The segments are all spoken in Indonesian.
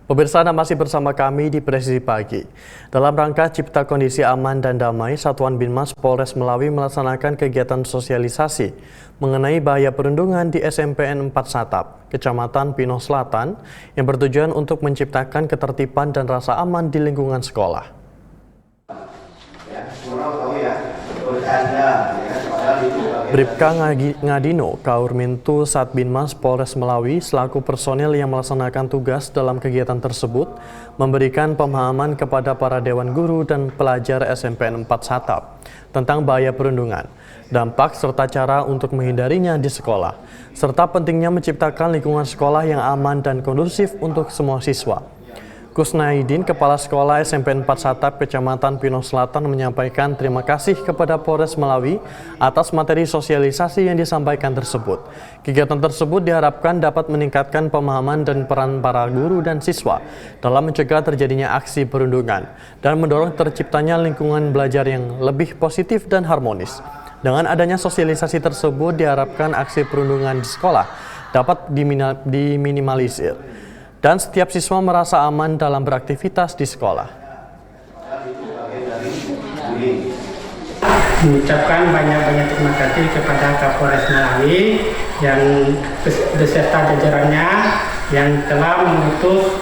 Pemirsa, Anda masih bersama kami di Presisi Pagi. Dalam rangka cipta kondisi aman dan damai, Satuan Binmas Polres Melawi melaksanakan kegiatan sosialisasi mengenai bahaya perundungan di SMPN 4 Satap, Kecamatan Pinoh Selatan, yang bertujuan untuk menciptakan ketertiban dan rasa aman di lingkungan sekolah. Bribka Ngadino, Kaur Mintu Satbinmas Polres Melawi selaku personel yang melaksanakan tugas dalam kegiatan tersebut memberikan pemahaman kepada para dewan guru dan pelajar SMPN 4 Satap tentang bahaya perundungan, dampak serta cara untuk menghindarinya di sekolah, serta pentingnya menciptakan lingkungan sekolah yang aman dan kondusif untuk semua siswa. Kusnaidin, Kepala Sekolah SMPN 4 Satap Kecamatan Pinoh Selatan menyampaikan terima kasih kepada Polres Melawi atas materi sosialisasi yang disampaikan tersebut. Kegiatan tersebut diharapkan dapat meningkatkan pemahaman dan peran para guru dan siswa dalam mencegah terjadinya aksi perundungan dan mendorong terciptanya lingkungan belajar yang lebih positif dan harmonis. Dengan adanya sosialisasi tersebut diharapkan aksi perundungan di sekolah dapat diminimalisir dan setiap siswa merasa aman dalam beraktivitas di sekolah. Mengucapkan banyak-banyak terima kasih kepada Kapolres Melawi yang beserta jajarannya yang telah mengutus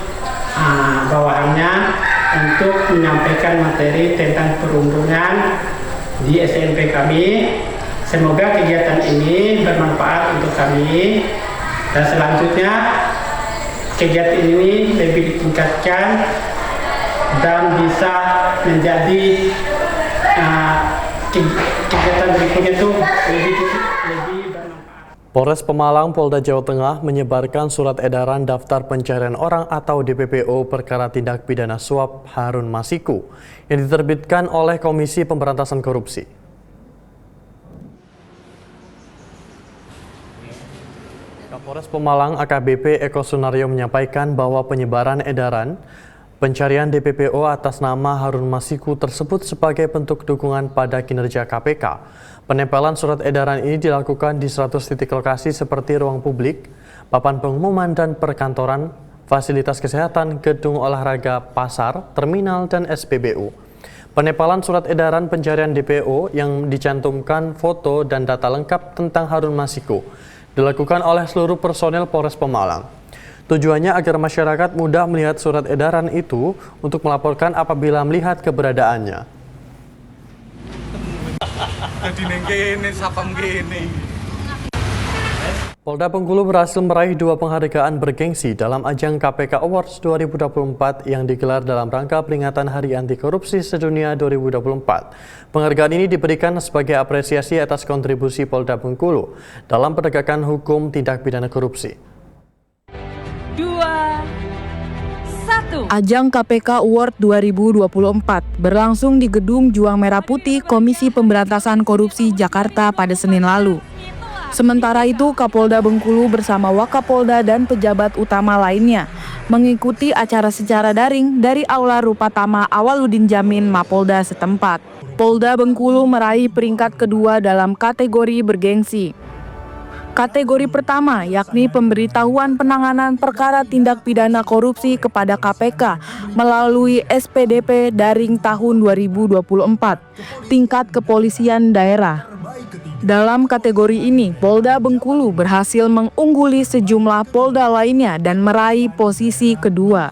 bawahannya untuk menyampaikan materi tentang perundungan di SMP kami. Semoga kegiatan ini bermanfaat untuk kami dan selanjutnya kegiatan ini lebih ditingkatkan dan bisa menjadi kegiatan berikutnya itu lebih bermanfaat. Polres Pemalang, Polda Jawa Tengah menyebarkan surat edaran daftar pencarian orang atau DPPO perkara tindak pidana suap Harun Masiku yang diterbitkan oleh Komisi Pemberantasan Korupsi. Kapolres Pemalang AKBP Eko Sunario menyampaikan bahwa penyebaran edaran pencarian DPPO atas nama Harun Masiku tersebut sebagai bentuk dukungan pada kinerja KPK. Penempelan surat edaran ini dilakukan di 100 titik lokasi seperti ruang publik, papan pengumuman dan perkantoran, fasilitas kesehatan, gedung olahraga, pasar, terminal, dan SPBU. Penempelan surat edaran pencarian DPO yang dicantumkan foto dan data lengkap tentang Harun Masiku dilakukan oleh seluruh personel Polres Pemalang. Tujuannya agar masyarakat mudah melihat surat edaran itu untuk melaporkan apabila melihat keberadaannya. Polda Bengkulu berhasil meraih 2 penghargaan bergengsi dalam ajang KPK Awards 2024 yang digelar dalam rangka peringatan Hari Anti Korupsi Sedunia 2024. Penghargaan ini diberikan sebagai apresiasi atas kontribusi Polda Bengkulu dalam penegakan hukum tindak pidana korupsi. 2, 1. Ajang KPK Award 2024 berlangsung di Gedung Juang Merah Putih Komisi Pemberantasan Korupsi Jakarta pada Senin lalu. Sementara itu, Kapolda Bengkulu bersama Wakapolda dan pejabat utama lainnya mengikuti acara secara daring dari Aula Rupatama Awaludin Jamin Mapolda setempat. Polda Bengkulu meraih peringkat kedua dalam kategori bergengsi. Kategori pertama yakni pemberitahuan penanganan perkara tindak pidana korupsi kepada KPK melalui SPDP daring tahun 2024, tingkat kepolisian daerah. Dalam kategori ini, Polda Bengkulu berhasil mengungguli sejumlah polda lainnya dan meraih posisi kedua.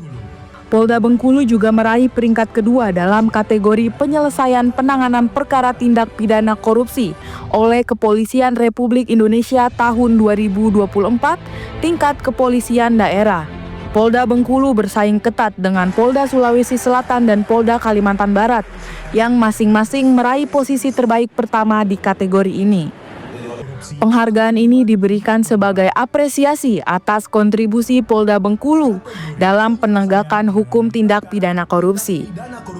Polda Bengkulu juga meraih peringkat kedua dalam kategori penyelesaian penanganan perkara tindak pidana korupsi oleh Kepolisian Republik Indonesia tahun 2024, tingkat kepolisian daerah. Polda Bengkulu bersaing ketat dengan Polda Sulawesi Selatan dan Polda Kalimantan Barat yang masing-masing meraih posisi terbaik pertama di kategori ini. Penghargaan ini diberikan sebagai apresiasi atas kontribusi Polda Bengkulu dalam penegakan hukum tindak pidana korupsi.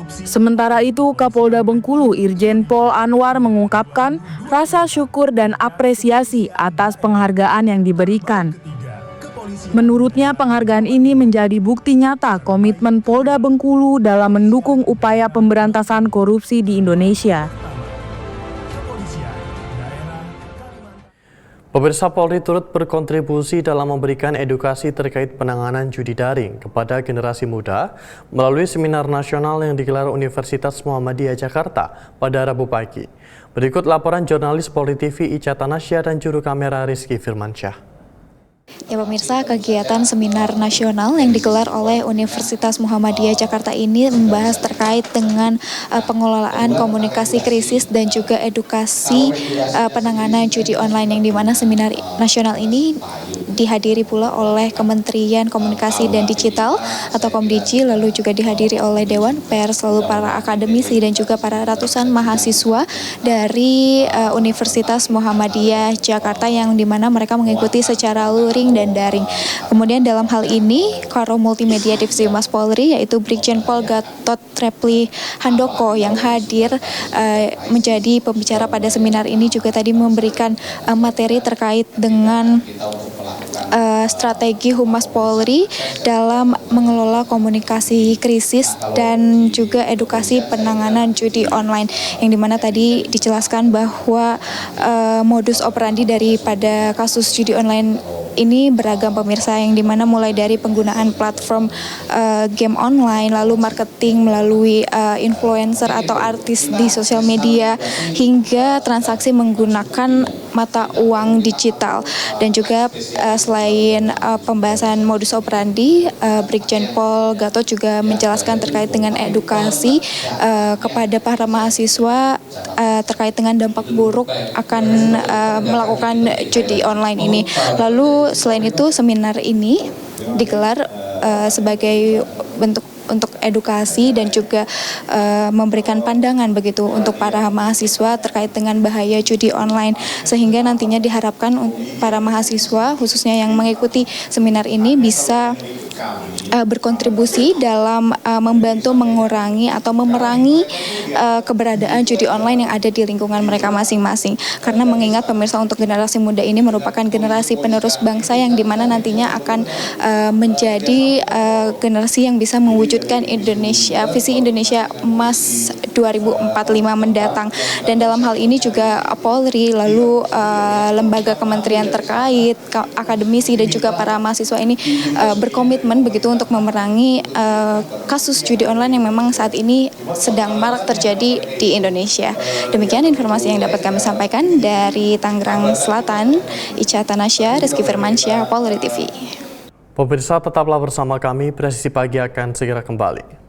Sementara itu, Kapolda Bengkulu Irjen Pol Anwar mengungkapkan rasa syukur dan apresiasi atas penghargaan yang diberikan. Menurutnya, penghargaan ini menjadi bukti nyata komitmen Polda Bengkulu dalam mendukung upaya pemberantasan korupsi di Indonesia. Pemirsa, Polri turut berkontribusi dalam memberikan edukasi terkait penanganan judi daring kepada generasi muda melalui seminar nasional yang digelar Universitas Muhammadiyah Jakarta pada Rabu pagi. Berikut laporan jurnalis Polri TV Ica Tanasya dan juru kamera Rizky Firmansyah. Ya pemirsa, kegiatan seminar nasional yang digelar oleh Universitas Muhammadiyah Jakarta ini membahas terkait dengan pengelolaan komunikasi krisis dan juga edukasi penanganan judi online, yang dimana seminar nasional ini dihadiri pula oleh Kementerian Komunikasi dan Digital atau Komdigi, lalu juga dihadiri oleh Dewan Pers, lalu para akademisi dan juga para ratusan mahasiswa dari Universitas Muhammadiyah Jakarta, yang dimana mereka mengikuti secara luring dan daring. Kemudian dalam hal ini Karo Multimedia Divisi Humas Polri, yaitu Brigjen Pol Gatot Repli Handoko yang hadir menjadi pembicara pada seminar ini, juga tadi memberikan materi terkait dengan strategi Humas Polri dalam mengelola komunikasi krisis dan juga edukasi penanganan judi online, yang dimana tadi dijelaskan bahwa modus operandi daripada kasus judi online ini beragam pemirsa, yang dimana mulai dari penggunaan platform game online, lalu marketing melalui influencer atau artis di sosial media, hingga transaksi menggunakan mata uang digital. Dan juga selain pembahasan modus operandi, Brigjen Pol Gatot juga menjelaskan terkait dengan edukasi kepada para mahasiswa terkait dengan dampak buruk akan melakukan judi online ini. Lalu selain itu, seminar ini digelar sebagai bentuk untuk edukasi dan juga memberikan pandangan begitu untuk para mahasiswa terkait dengan bahaya judi online, sehingga nantinya diharapkan para mahasiswa khususnya yang mengikuti seminar ini bisa berkontribusi dalam membantu mengurangi atau memerangi keberadaan judi online yang ada di lingkungan mereka masing-masing. Karena mengingat pemirsa, untuk generasi muda ini merupakan generasi penerus bangsa, yang dimana nantinya akan menjadi generasi yang bisa mewujudkan Indonesia, visi Indonesia Emas 2045 mendatang. Dan dalam hal ini juga Polri, lalu lembaga kementerian terkait, akademisi dan juga para mahasiswa ini berkomitmen begitu untuk memerangi kasus judi online yang memang saat ini sedang marak terjadi di Indonesia. Demikian informasi yang dapat kami sampaikan dari Tangerang Selatan. Ica Tanasya, Rizky Firmansyah, Polri TV. Pemirsa, tetaplah bersama kami, Presisi Pagi akan segera kembali.